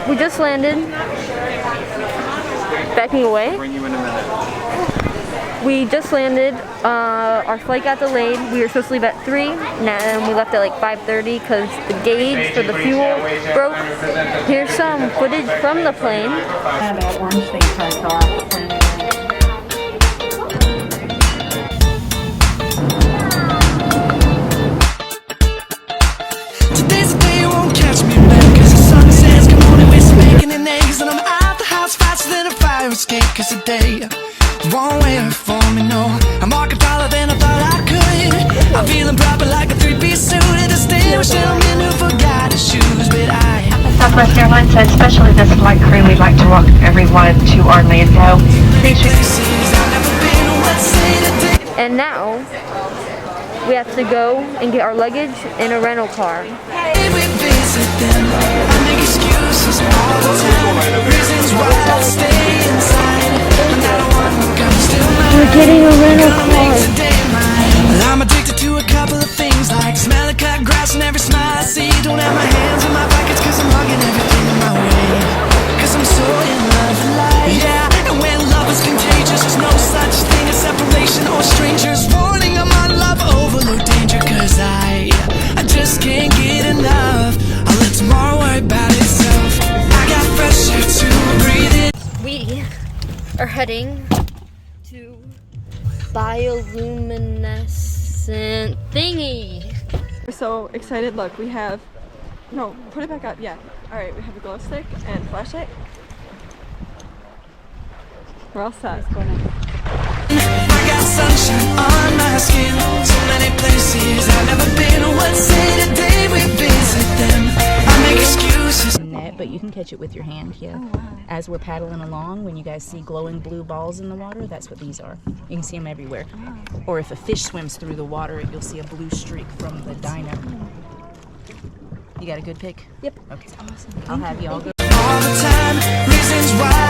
We just landed. Backing away. Bring you in a minute. We just landed. Our flight got delayed. We were supposed to leave at 3, and we left at like 5:30 because the gauge for the fuel broke. Here's some footage from the plane. That orange thing turns off. Today's the day you won't catch me back, 'cause the sun says good morning, we're making an eggs, and I'm out the house faster than a fire escape, 'cause today won't wait for me, no. I'm walking taller than I thought I could. I'm feeling proper like a 3-piece suit. A distinguished gentleman who forgot his shoes, but Southwest Airlines says, especially this flight crew, we'd like to welcome everyone to Orlando. And now we have to go and get our luggage in a rental car. we visit them. I make excuses all the time, reasons why I'll stay inside. Not one comes to mind. We're getting a rental car. Well, I'm addicted to a couple of things, like smell of cut grass and every smile I see. Don't have my hands in my pockets 'cause I'm hugging everything in my way. 'Cause I'm so in love with life. Yeah, and when love is contagious, there's no such thing as separation or strangers. Warning, I'm on love overload danger, 'cause I just can't get enough. I'll let tomorrow worry about itself. I got fresh air to breathe in. We are heading to bioluminescent thingy. We're so excited. Look, we have, no, put it back up. Yeah. All right, we have a glow stick and flashlight. We're all set. I got sunshine on my skin. So many places I've never been. What say today we visit them? I make excuses. Net, but you can catch it with your hand, yeah. Oh, wow. As we're paddling along, when you guys see glowing blue balls in the water, that's what these are. You can see them everywhere. Oh. Or if a fish swims through the water, you'll see a blue streak from the dino. You got a good pick? Yep. Okay. Awesome. I'll have y'all go. All the time, reasons why